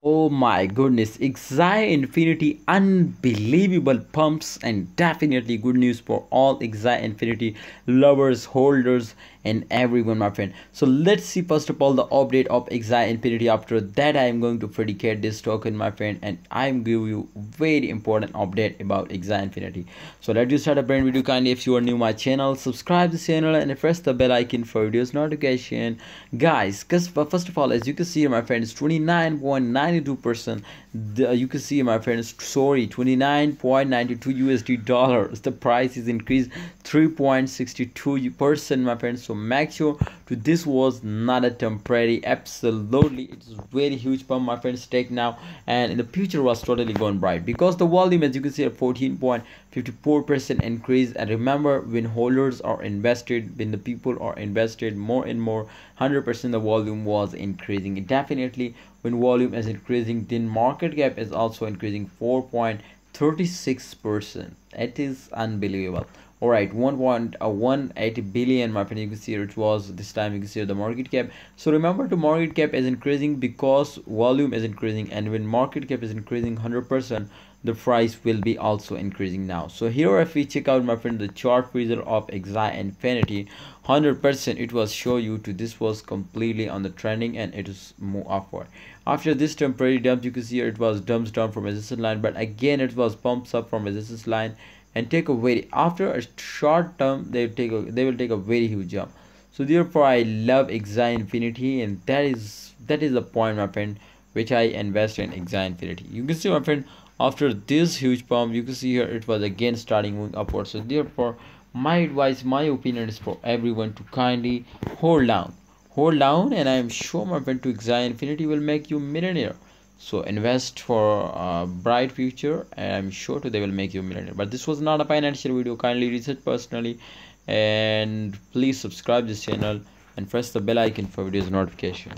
Oh my goodness, Axie Infinity unbelievable pumps, and definitely good news for all Axie Infinity lovers, holders, and everyone, my friend. So let's see first of all the update of Axie Infinity. After that, I am going to predicate this token, my friend, and I am give you very important update about Axie Infinity. So let you start a brand video. Kindly, if you are new my channel, subscribe the channel and press the bell icon for videos notification, guys. Because first of all, as you can see, my friend, it's 29.92%. You can see, my friends, sorry, 29.92 USD dollars. The price is increased 3.62%, my friends. So make sure to this was not a temporary, absolutely it's very huge pump, my friends. Take now and in the future was totally going bright because the volume, as you can see, a 14.54% increase. And remember, when holders are invested, when the people are invested more and more, 100% the volume was increasing. Definitely when volume is increasing, then market cap is also increasing 4.36%. It is unbelievable. All right, 1.18 billion, my friend. You can see it was this time. You can see the market cap. So remember, the market cap is increasing because volume is increasing, and when market cap is increasing 100%, the price will be also increasing now. So here, if we check out, my friend, the chart result of Axie Infinity, 100% it was show you to this was completely on the trending, and it is move upward. After this temporary dump, you can see here it was dumps down from resistance line, but again it was pumps up from resistance line and take a very, after a short term, they will take a very huge jump. So therefore I love Axie Infinity, and that is the point, my friend, which I invest in Axie Infinity. You can see, my friend, after this huge pump, you can see here it was again starting moving upward. So therefore my advice, my opinion is for everyone to kindly hold down, and I am sure, my friend, to Axie Infinity will make you millionaire. So invest for a bright future, and I'm sure they will make you a millionaire. But this was not a financial video. Kindly research personally, and please subscribe this channel and press the bell icon for videos notification.